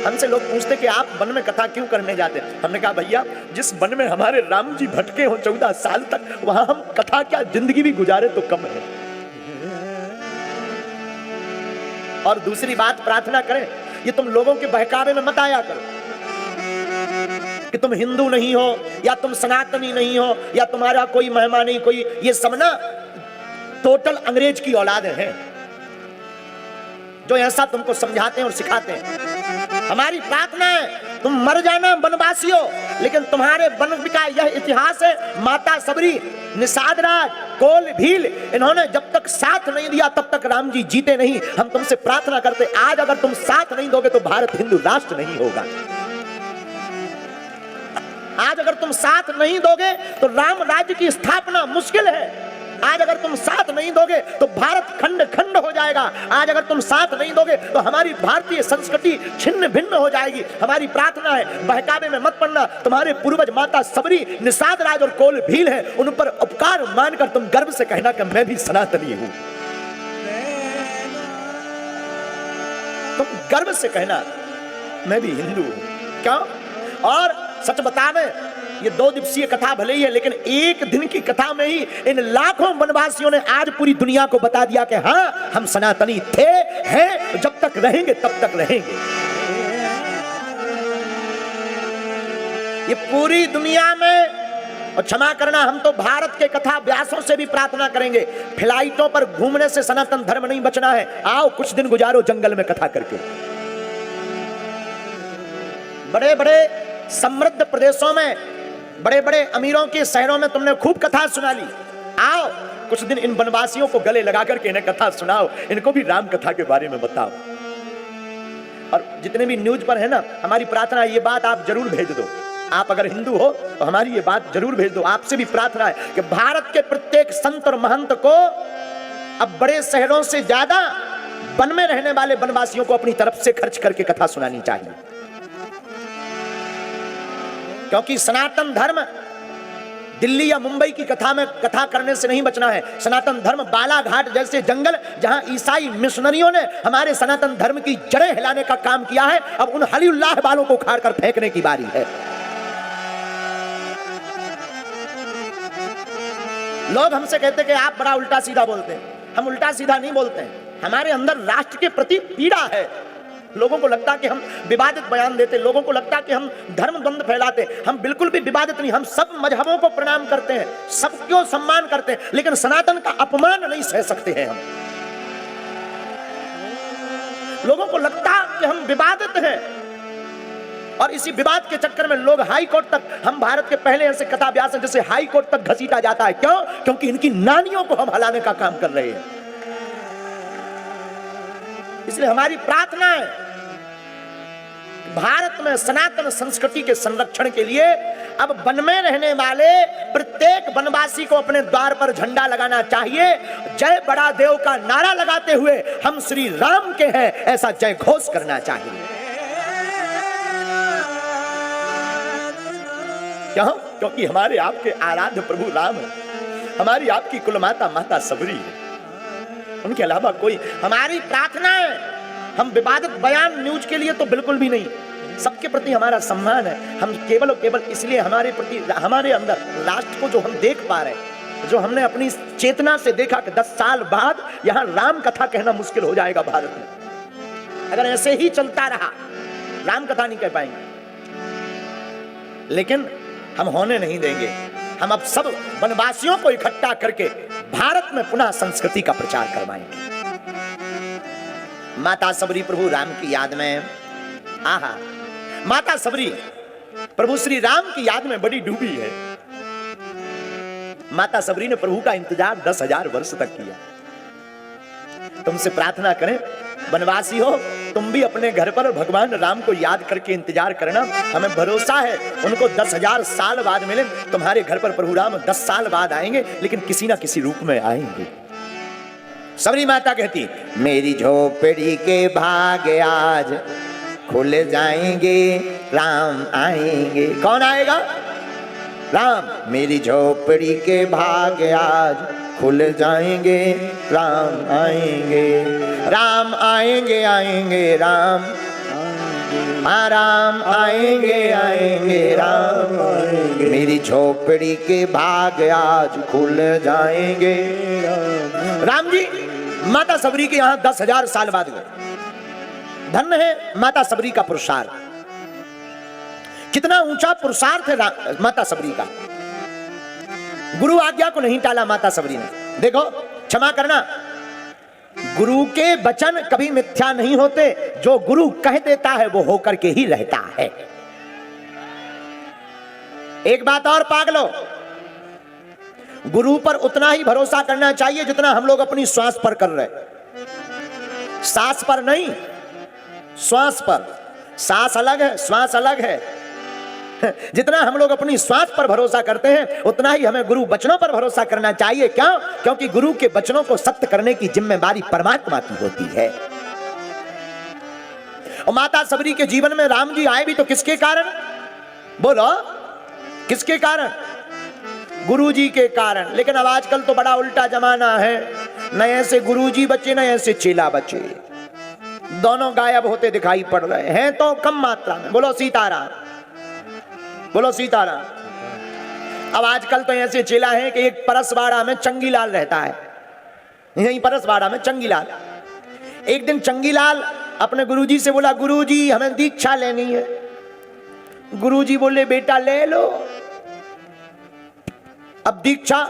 हमसे लोग पूछते कि आप वन में कथा क्यों करने जाते हैं? हमने कहा भैया, जिस वन में हमारे राम जी भटके हो 14 साल तक, वहां हम कथा क्या जिंदगी भी गुजारे तो कम है। और दूसरी बात, प्रार्थना करें, ये तुम लोगों के बहकावे में मत आया करो कि तुम हिंदू नहीं हो या तुम सनातनी नहीं हो या तुम्हारा कोई महिमा नहीं, कोई, ये सब ना टोटल अंग्रेज की औलाद है जो ऐसा तुमको समझाते हैं और सिखाते हैं। हमारी प्रार्थना है तुम मर जाना वनवासियों, लेकिन तुम्हारे वन का यह इतिहास है, माता सबरी, निषाद राज, कोल भील, इन्होंने जब तक साथ नहीं दिया तब तक राम जी जीते नहीं। हम तुमसे प्रार्थना करते, आज अगर तुम साथ नहीं दोगे तो भारत हिंदू राष्ट्र नहीं होगा। आज अगर तुम साथ नहीं दोगे तो राम राज्य की स्थापना मुश्किल है। आज अगर तुम साथ नहीं दोगे तो भारत खंड खंड हो जाएगा। आज अगर तुम साथ नहीं दोगे तो हमारी भारतीय संस्कृति छिन्न भिन्न हो जाएगी। हमारी प्रार्थना है बहकावे में मत पड़ना। तुम्हारे पूर्वज माता सबरी, निषाद राज और कोल भील है, उन पर उपकार मानकर तुम गर्व से कहना कि मैं भी सनातनी हूं। तुम गर्व से कहना मैं भी हिंदू हूं। क्यों? और सच बतावे, ये 2 दिवसीय कथा भले ही है, लेकिन एक दिन की कथा में ही इन लाखों वनवासियों ने आज पूरी दुनिया को बता दिया कि हाँ, हम सनातनी थे, हैं, जब तक रहेंगे तब तक रहेंगे। ये पूरी दुनिया में, और क्षमा करना, हम तो भारत के कथा व्यासों से भी प्रार्थना करेंगे, फ्लाइटों पर घूमने से सनातन धर्म नहीं बचना है। आओ कुछ दिन गुजारो जंगल में कथा करके। बड़े बड़े समृद्ध प्रदेशों में, बड़े बड़े अमीरों के शहरों में तुमने खूब कथा सुना ली। आओ कुछ दिन इन वनवासियों को गले लगा करके इन्हें कथा सुनाओ, इनको भी राम कथा के बारे में बताओ। और जितने भी न्यूज पर है ना, हमारी प्रार्थना है ये बात आप जरूर भेज दो। आप अगर हिंदू हो तो हमारी ये बात जरूर भेज दो। आपसे भी प्रार्थना है कि भारत के प्रत्येक संत और महंत को अब बड़े शहरों से ज्यादा वन में रहने वाले वनवासियों को अपनी तरफ से खर्च करके कथा सुनानी चाहिए। क्योंकि सनातन धर्म दिल्ली या मुंबई की कथा में कथा करने से नहीं बचना है। सनातन धर्म बालाघाट जैसे जंगल, जहां ईसाई मिशनरियों ने हमारे सनातन धर्म की जड़ें हिलाने का काम किया है, अब उन हलीउल्लाह बालों को उखाड़ कर फेंकने की बारी है। लोग हमसे कहते कि आप बड़ा उल्टा सीधा बोलते हैं। हम उल्टा सीधा नहीं बोलते हैं, हमारे अंदर राष्ट्र के प्रति पीड़ा है। लोगों को लगता कि हम विवादित बयान देते, लोगों को लगता कि हम धर्म द्वंद फैलाते। हम बिल्कुल भी विवादित नहीं, हम सब मजहबों को प्रणाम करते हैं, सबको सम्मान करते हैं, लेकिन सनातन का अपमान नहीं सह सकते हैं हम। लोगों को लगता कि हम विवादित हैं, और इसी विवाद के चक्कर में लोग हाई कोर्ट तक, हम भारत के पहले ऐसे कथा व्यास हैं जैसे हाई कोर्ट तक घसीटा जाता है। क्यों? क्योंकि इनकी नानियों को हम हलाने का काम कर रहे हैं। इसलिए हमारी प्रार्थना है भारत में सनातन संस्कृति के संरक्षण के लिए अब वन में रहने वाले प्रत्येक वनवासी को अपने द्वार पर झंडा लगाना चाहिए। जय बड़ा देव का नारा लगाते हुए हम श्री राम के हैं ऐसा जय घोष करना चाहिए। क्यों? क्योंकि हमारे आपके आराध्य प्रभु राम है, हमारी आपकी कुलमाता माता सबरी है, उनके अलावा कोई। हमारी प्रार्थना है, हम विवादित बयान न्यूज के लिए तो बिल्कुल भी नहीं, सबके प्रति हमारा सम्मान है। हम केवल और केवल इसलिए हमारे प्रति, हमारे अंदर राष्ट्र को जो हम देख पा रहे हैं, जो हमने अपनी चेतना से देखा कि 10 साल बाद यहां राम कथा कहना मुश्किल हो जाएगा भारत में। अगर ऐसे ही चलता रहा राम कथा नहीं कह पाएंगे, लेकिन हम होने नहीं देंगे। हम अब सब वनवासियों को इकट्ठा करके भारत में पुनः संस्कृति का प्रचार करवाएंगे। माता सबरी प्रभु राम की याद में, आहा, माता सबरी प्रभु श्री राम की याद में बड़ी डूबी है। माता सबरी ने प्रभु का इंतजार 10,000 वर्ष तक किया। तुमसे प्रार्थना करें, वनवासी हो तुम भी अपने घर पर भगवान राम को याद करके इंतजार करना। हमें भरोसा है उनको 10,000 साल बाद मिले। तुम्हारे घर पर प्रभु राम 10 साल बाद आएंगे, लेकिन किसी ना किसी रूप में आएंगे। सबरी माता कहती, मेरी झोपड़ी के भाग्य आज खुल जाएंगे, राम आएंगे। कौन आएगा? राम। मेरी झोपड़ी के भाग्य आज खुल जाएंगे, राम आएंगे, राम आएंगे, आएंगे राम। हाँ राम आएंगे आएंगे राम आएंगे, मेरी झोपड़ी के भाग आज खुल जाएंगे। राम जी माता सबरी के यहाँ 10,000 साल बाद गए। धन्य है माता सबरी का पुरुषार्थ, कितना ऊंचा पुरुषार्थ है माता सबरी का। गुरु आज्ञा को नहीं टाला माता सबरी ने। देखो क्षमा करना, गुरु के वचन कभी मिथ्या नहीं होते, जो गुरु कह देता है वो होकर के ही रहता है। एक बात और पागलो, गुरु पर उतना ही भरोसा करना चाहिए जितना हम लोग अपनी श्वास पर कर रहे, सांस पर नहीं, श्वास पर। सांस अलग है, श्वास अलग है। जितना हम लोग अपनी श्वास पर भरोसा करते हैं उतना ही हमें गुरु वचनों पर भरोसा करना चाहिए। क्यों? क्योंकि गुरु के वचनों को सत्य करने की जिम्मेदारी परमात्मा की होती है। और माता सबरी के जीवन में राम जी आए भी तो किसके कारण? बोलो किसके कारण? गुरु जी के कारण। लेकिन अब आजकल तो बड़ा उल्टा जमाना है, न ऐसे गुरु जी बचे न ऐसे चेला बचे, दोनों गायब होते दिखाई पड़ रहे हैं तो कम मात्रा में। बोलो सीताराम, बोलो सीताराम। अब आजकल तो ऐसे चेला हैं कि एक परसवाड़ा में चंगीलाल रहता है, यही परसवाड़ा में चंगीलाल। एक दिन चंगीलाल अपने गुरुजी से बोला, गुरुजी हमें दीक्षा लेनी है। गुरुजी बोले बेटा ले लो। अब दीक्षा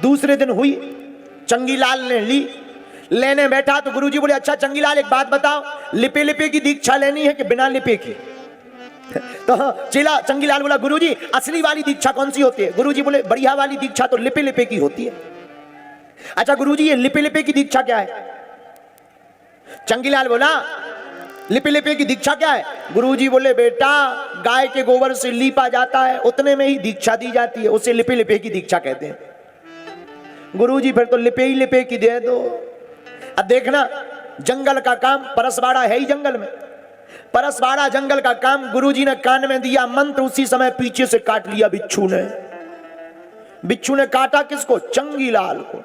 दूसरे दिन हुई, चंगीलाल ने ली। लेने बैठा तो गुरुजी बोले अच्छा चंगीलाल एक बात बताओ, लिपे लिपे की दीक्षा लेनी है कि बिना लिपे की? तो चेला चंगीलाल बोला गुरुजी असली वाली दीक्षा कौन सी होती है? गुरुजी बोले बढ़िया वाली दीक्षा तो लिपे लिपे की होती है। अच्छा गुरुजी ये लिपे लिपे की दीक्षा क्या है? चंगीलाल बोला लिपे लिपे की दीक्षा क्या है? गुरुजी बोले बेटा गाय के गोबर से लीपा जाता है, उतने में ही दीक्षा दी जाती है, उसे लिपे लिपे की दीक्षा कहते हैं। गुरुजी फिर तो लिपे ही लिपे की दे दो। अब देखना जंगल का काम, परसवाड़ा है ही जंगल में, परसवाड़ा जंगल का काम गुरुजी ने कान में दिया मंत्र, उसी समय पीछे से काट लिया बिच्छू ने। बिच्छू ने काटा किसको? चंगीलाल को।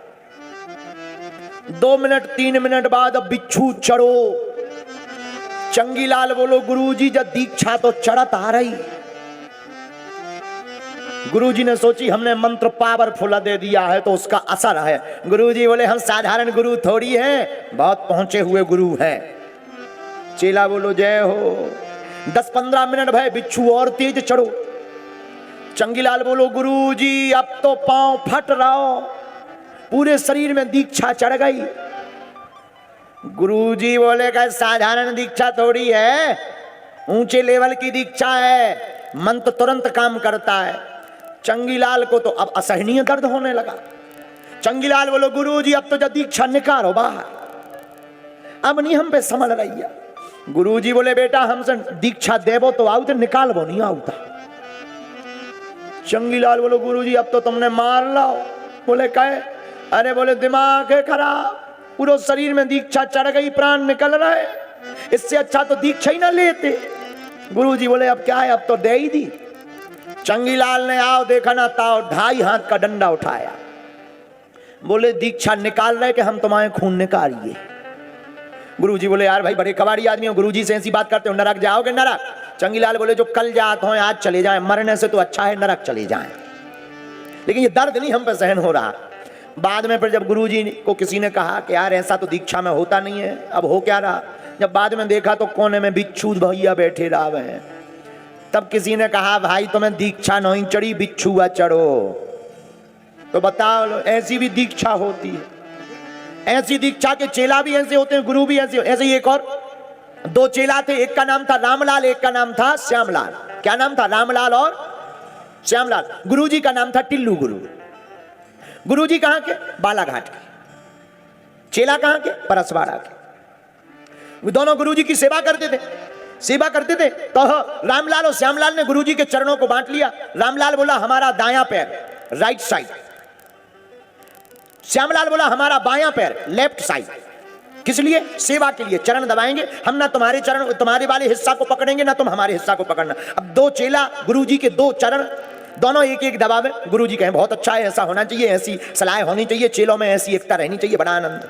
2 मिनट 3 मिनट बाद अब बिच्छू चढ़ो। चंगीलाल बोलो गुरुजी जब दीक्षा तो चढ़त आ रही। गुरुजी ने सोची हमने मंत्र पावरफुल दे दिया है तो उसका असर है। गुरुजी बोले हम साधारण गुरु थोड़ी हैं, बहुत पहुंचे हुए गुरु हैं। चेला बोलो जय हो। 10-15 मिनट भय, बिच्छू और तेज चढ़ो। चंगीलाल बोलो गुरुजी अब तो पांव फट रहा हो, पूरे शरीर में दीक्षा चढ़ गई। गुरुजी बोले का साधारण दीक्षा थोड़ी है, ऊंचे लेवल की दीक्षा है, मंत्र तुरंत काम करता है। चंगीलाल को तो अब असहनीय दर्द होने लगा। चंगीलाल बोलो गुरुजी अब तो जब दीक्षा निकालो बाहर, अब नहीं हम पे संभल रही है। गुरुजी बोले बेटा हमसे दीक्षा देवो तो आउते, निकालबो नहीं आउता। चंगीलाल बोलो गुरुजी अब तो तुमने मार लाओ। बोले कहे? अरे बोले दिमाग है खराब, पूरे शरीर में दीक्षा चढ़ गई, प्राण निकल रहे, इससे अच्छा तो दीक्षा ही ना लेते। गुरुजी बोले अब क्या है, अब तो दे ही दी। चंगीलाल ने आओ देखा ना ताओ 2.5 हाथ का डंडा उठाया। बोले दीक्षा निकाल रहे कि हम तुम्हारे खून निकालिए। गुरुजी बोले यार भाई बड़े कबाड़ी आदमी हो, गुरुजी से ऐसी बात करते हो, नरक जाओगे नरक? चंगीलाल बोले जो कल जात हो आज चले जाएं, मरने से तो अच्छा है नरक चले जाएं। लेकिन ये दर्द नहीं हम पे सहन हो रहा। बाद में फिर जब गुरुजी को किसी ने कहा कि यार ऐसा तो दीक्षा में होता नहीं है, अब हो क्या रहा? जब बाद में देखा तो कोने में बिच्छू भैया बैठे रहे हैं। तब किसी ने कहा भाई तुम्हें दीक्षा नहीं चढ़ी, बिच्छुआ चढ़ो। तो बताओ ऐसी भी दीक्षा होती है? ऐसी दीक्षा के चेला भी ऐसे होते हैं, गुरु भी ऐसे। ऐसे ही एक और 2 चेला थे, एक का नाम था रामलाल, एक का नाम था श्यामलाल। क्या नाम था? रामलाल और श्यामलाल। गुरुजी का नाम था टिल्लू गुरु। गुरुजी कहां के? बालाघाट के। चेला कहां के? परसवाड़ा के। दोनों गुरुजी की सेवा करते थे, सेवा करते थे। तो रामलाल और श्यामलाल ने गुरुजी के चरणों को बांट लिया। रामलाल बोला हमारा दायां पैर, राइट साइड। श्यामलाल बोला हमारा बायां पैर, लेफ्ट साइड। किस लिए? सेवा के लिए। चरण दबाएंगे हम, ना तुम्हारे चरण तुम्हारे वाले हिस्सा को पकड़ेंगे ना तुम हमारे हिस्सा को पकड़ना। अब 2 चेला गुरुजी के 2 चरण दोनों एक एक दबावे। गुरुजी कहें बहुत अच्छा है, ऐसा होना चाहिए, ऐसी सलाह होनी चाहिए, चेलों में ऐसी एकता रहनी चाहिए, बड़ा आनंद।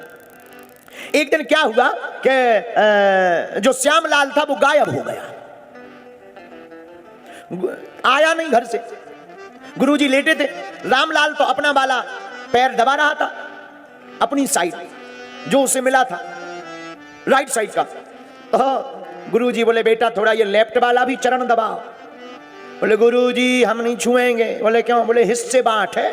एक दिन क्या हुआ कि जो श्यामलाल था वो गायब हो गया, आया नहीं घर से। गुरुजी लेटे थे, रामलाल तो अपना वाला पैर दबा रहा था, अपनी साइड जो उसे मिला था राइट साइड का। तो गुरुजी बोले बेटा थोड़ा ये लेफ्ट वाला भी चरण दबाओ। बोले गुरुजी हम नहीं छुएंगे। बोले क्यों? बोले हिस्से बांट है,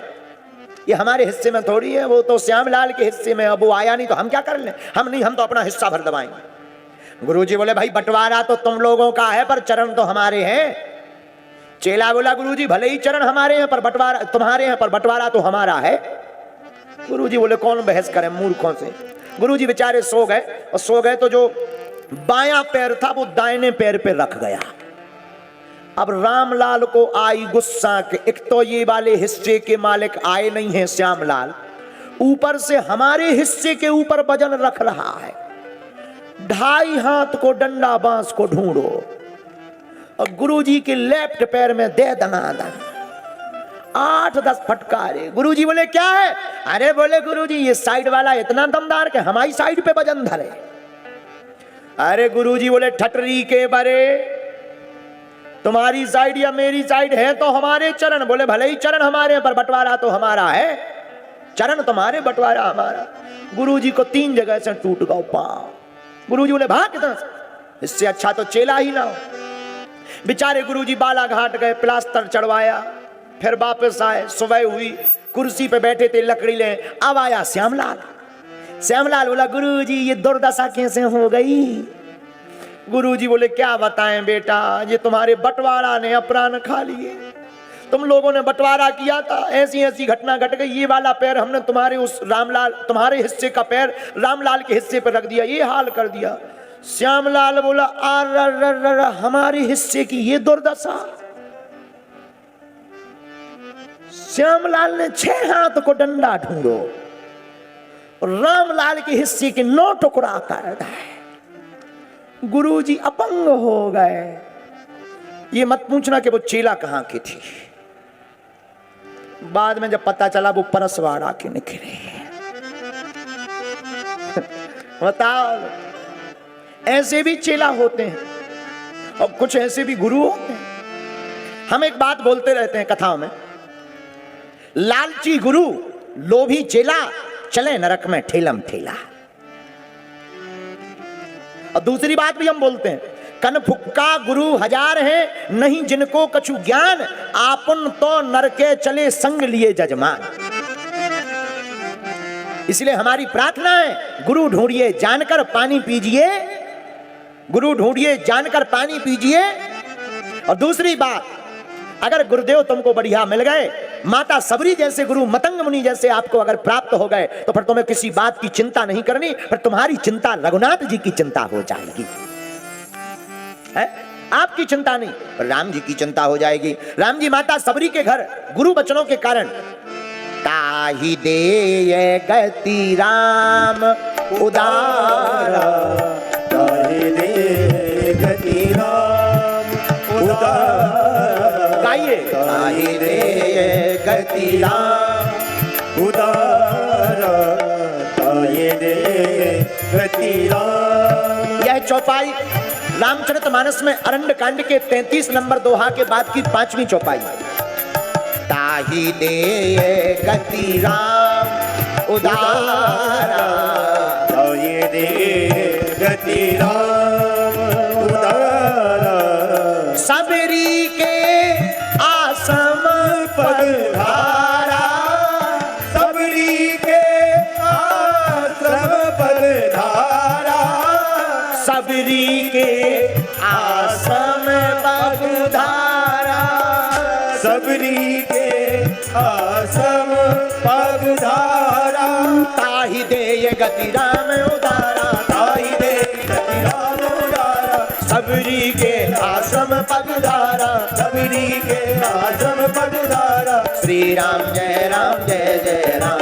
ये हमारे हिस्से में थोड़ी है, वो तो श्यामलाल के हिस्से में, अब वो आया नहीं तो हम क्या कर लें? हम नहीं, हम तो अपना हिस्सा भर दबाएंगे। गुरुजी बोले भाई बंटवारा तो तुम लोगों का है पर चरण तो हमारे हैं। चेला बोला गुरुजी भले ही चरण हमारे हैं पर बंटवारा तुम्हारे हैं, पर बंटवारा तो हमारा है। गुरुजी बोले कौन बहस करे मूर्खों से। गुरुजी बेचारे सो गए, और सो गए तो जो बायां पैर था वो दाहिने पैर पे रख गया। अब रामलाल को आई गुस्सा कि एक तो ये वाले हिस्से के मालिक आए नहीं हैं श्यामलाल, ऊपर से हमारे हिस्से के ऊपर वजन रख रहा है। 2.5 हाथ को डंडा बांस को ढूंढो और गुरुजी के लेफ्ट पैर में दे दनादन 8-10 फटकारे। गुरुजी बोले क्या है? अरे बोले गुरुजी ये साइड वाला इतना दमदार के हमारी साइड पे वजन धरे। अरे गुरुजी बोले ठटरी के बरे, तुम्हारी साइड या मेरी साइड है तो हमारे चरण। बोले भले ही चरण हमारे पर बंटवारा तो हमारा है, चरण तुम्हारे बंटवारा हमारा। गुरुजी को 3 जगह से टूट गया पांव। गुरुजी बोले भाग कितना, इससे अच्छा तो चेला ही ना हो। बेचारे गुरुजी बालाघाट गए, प्लास्टर चढ़वाया, फिर वापस आए। सुबह हुई, कुर्सी पे बैठे थे लकड़ी ले, अब आया श्यामलाल। श्यामलाल बोला गुरुजी ये दुर्दशा कैसे हो गई? गुरुजी बोले क्या बताएं बेटा, ये तुम्हारे बंटवारा ने अपराध खा लिए। तुम लोगों ने बंटवारा किया था, ऐसी ऐसी घटना घट गई। ये वाला पैर हमने तुम्हारे उस रामलाल, तुम्हारे हिस्से का पैर रामलाल के हिस्से पर रख दिया, ये हाल कर दिया। श्यामलाल बोला आर हमारे हिस्से की ये दुर्दशा। श्यामलाल ने 6 हाथ को डंडा ढूंढो और रामलाल के हिस्से के 9 टुकड़ा कर दिए। गुरुजी अपंग हो गए। ये मत पूछना कि वो चेला कहां की थी, बाद में जब पता चला वो परसवाड़ा के निकले। बताओ, ऐसे भी चेला होते हैं और कुछ ऐसे भी गुरु होते हैं। हम एक बात बोलते रहते हैं कथाओं में, लालची गुरु लोभी चेला चले नरक में ठेलम ठेला। और दूसरी बात भी हम बोलते हैं, कन फुक्का गुरु 1000 हैं, नहीं जिनको कछु ज्ञान, आपन तो नरके चले संग लिए जजमान। इसलिए हमारी प्रार्थना है गुरु ढूंढिए जानकर पानी पीजिए, गुरु ढूंढिए जानकर पानी पीजिए। और दूसरी बात, अगर गुरुदेव तुमको बढ़िया मिल गए, माता सबरी जैसे गुरु, मतंग मुनि जैसे आपको अगर प्राप्त हो गए, तो फिर तुम्हें किसी बात की चिंता नहीं करनी, फिर तुम्हारी चिंता रघुनाथ जी की चिंता हो जाएगी। है? आपकी चिंता नहीं, पर राम जी की चिंता हो जाएगी। राम जी माता सबरी के घर गुरु बचनों के कारण, ताहि दे गति राम उदारा, ताहि दे गति राम उदारा। गाइए, ताहि दे गति राम उदारा, ताहि दे गति राम। यह चौपाई रामचरितमानस में अरण्य कांड के 33 नंबर दोहा के बाद की 5वीं चौपाई। ताहि दे गति राम उदारा, ताहि दे गति राम उदारा, सबरी के आसम पधारा, सबरी के आसम पधारा, सबरी के आसम पधारा, सबरी के आसम पधारा, ताहि दे गति राम उदारा, ताहि दे गति राम उदारा, सबरी के आसम पधारा, सबरी के आसम पधारा। श्री राम जय राम जय जय राम,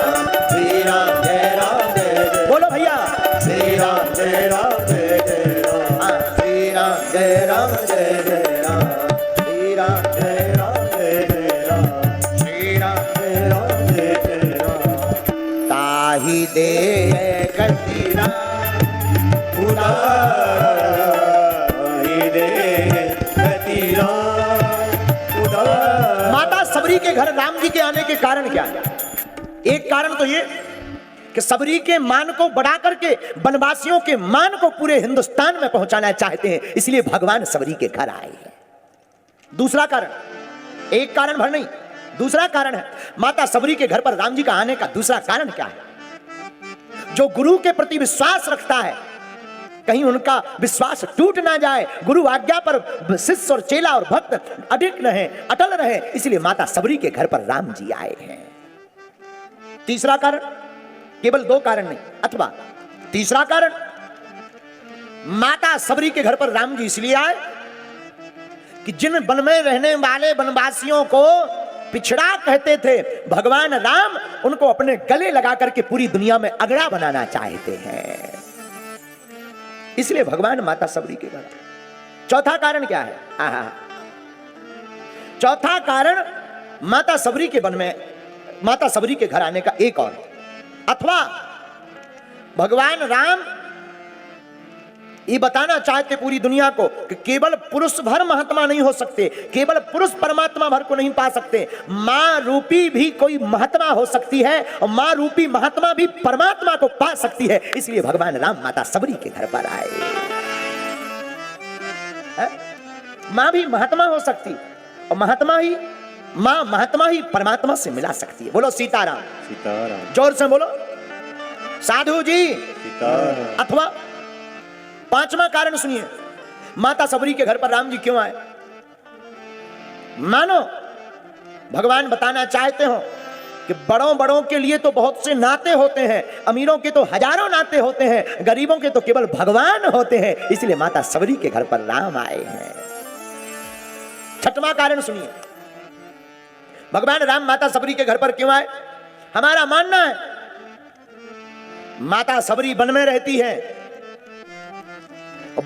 श्री राम जय राम जय जय। बोलो भैया, श्री राम जय राम जय जय राम, श्री राम जय राम जय जय राम, श्री राम जय राम जय जय राम, श्री राम जय राम जय जय राम। ताहि दे गति राम माता सबरी के घर राम जी के आने के कारण क्या है? एक कारण तो ये कि सबरी के मान को बढ़ा करके वनवासियों के मान को पूरे हिंदुस्तान में पहुंचाना चाहते हैं, इसलिए भगवान सबरी के घर आए हैं। दूसरा कारण, एक कारण भर नहीं, दूसरा कारण है माता सबरी के घर पर राम जी का आने का दूसरा कारण क्या है? जो गुरु के प्रति विश्वास रखता है, कहीं उनका विश्वास टूट ना जाए, गुरु आज्ञा पर शिष्य और चेला और भक्त अडिग रहे, अटल रहे, इसलिए माता सबरी के घर पर राम जी आए हैं। तीसरा कारण, केवल दो कारण नहीं, अथवा तीसरा कारण, माता सबरी के घर पर राम जी इसलिए आए कि जिन वन में रहने वाले वनवासियों को पिछड़ा कहते थे, भगवान राम उनको अपने गले लगा करके पूरी दुनिया में अगड़ा बनाना चाहते हैं, इसलिए भगवान माता सबरी के घर। चौथा कारण क्या है? चौथा कारण माता सबरी के वन में, माता सबरी के घर आने का एक और, अथवा भगवान राम ये बताना चाहते पूरी दुनिया को कि केवल पुरुष भर महात्मा नहीं हो सकते, केवल पुरुष परमात्मा भर को नहीं पा सकते, मां रूपी भी कोई महात्मा हो सकती है और मां रूपी महात्मा भी परमात्मा को पा सकती है, इसलिए भगवान राम माता सबरी के घर पर आए। मां भी महात्मा हो सकती और महात्मा ही परमात्मा से मिला सकती है। बोलो सीताराम। सीताराम जोर से बोलो। साधु जी सीताराम। अथवा पांचवा कारण सुनिए, माता सबरी के घर पर राम जी क्यों आए? मानो भगवान बताना चाहते हो कि बड़ों के लिए तो बहुत से नाते होते हैं, अमीरों के तो हजारों नाते होते हैं, गरीबों के तो केवल भगवान होते हैं, इसलिए माता सबरी के घर पर राम आए हैं। छठवां कारण सुनिए, भगवान राम माता सबरी के घर पर क्यों आए? हमारा मानना है माता सबरी वन में रहती है,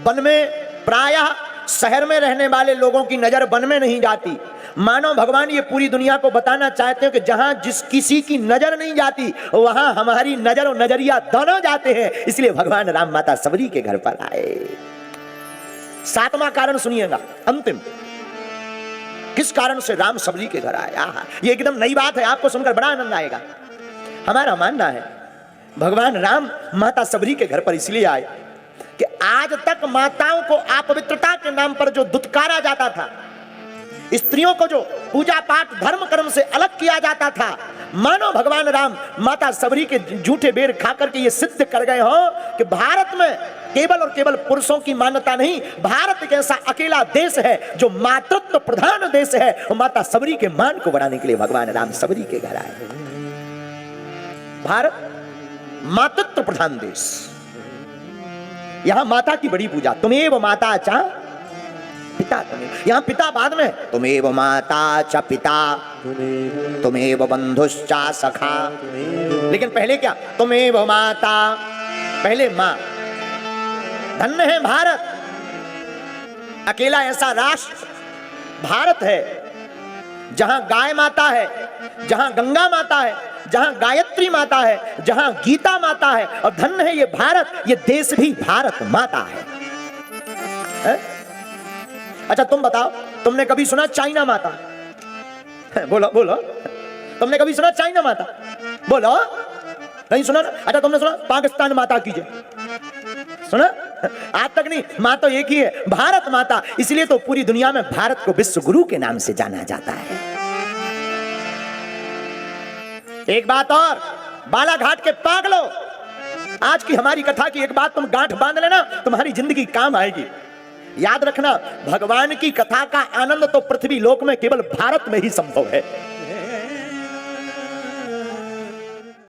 वन में प्रायः शहर में रहने वाले लोगों की नजर वन में नहीं जाती। मानो भगवान ये पूरी दुनिया को बताना चाहते हैं कि जहां जिस किसी की नजर नहीं जाती वहां हमारी नजर और नजरिया दोनों जाते हैं, इसलिए भगवान राम माता सबरी के घर पर आए। सातवां कारण सुनिएगा, अंतिम, किस कारण से राम सबरी के घर आए? ये एकदम नई बात है, आपको सुनकर बड़ा आनंद आएगा। हमारा मानना है भगवान राम माता सबरी के घर पर इसलिए आए कि आज तक माताओं को अपवित्रता के नाम पर जो दुत्कारा जाता था, स्त्रियों को जो पूजा पाठ धर्म कर्म से अलग किया जाता था, मानो भगवान राम माता सबरी के झूठे बेर खा करके ये सिद्ध कर गए हो कि भारत में केवल और केवल पुरुषों की मान्यता नहीं, भारत एक ऐसा अकेला देश है जो मातृत्व प्रधान देश है, और माता सबरी के मान को बढ़ाने के लिए भगवान राम सबरी के घर आए। भारत मातृत्व प्रधान देश, यहां माता की बड़ी पूजा, तुमेव माता च पिता, यहां पिता बाद में, तुमेव माता च पिता, तुमेव बंधुश्चा सखा, लेकिन पहले क्या? तुमेव माता, पहले मां। धन्य है भारत, अकेला ऐसा राष्ट्र भारत है जहां गाय माता है, जहां गंगा माता है, जहां गायत्री माता है, जहां गीता माता है, और धन्य है ये भारत, ये देश भी भारत माता है? अच्छा तुम बताओ, तुमने कभी सुना चाइना माता? बोलो बोलो, तुमने कभी सुना चाइना माता? बोलो, नहीं सुना ना? अच्छा तुमने सुना पाकिस्तान माता की जय? सुना? आज तक नहीं। मां तो एक ही है, भारत माता, इसलिए तो पूरी दुनिया में भारत को विश्व गुरु के नाम से जाना जाता है। एक बात और, बालाघाट के पागलो, आज की हमारी कथा की एक बात तुम गांठ बांध लेना, तुम्हारी जिंदगी काम आएगी। याद रखना, भगवान की कथा का आनंद तो पृथ्वी लोक में केवल भारत में ही संभव है।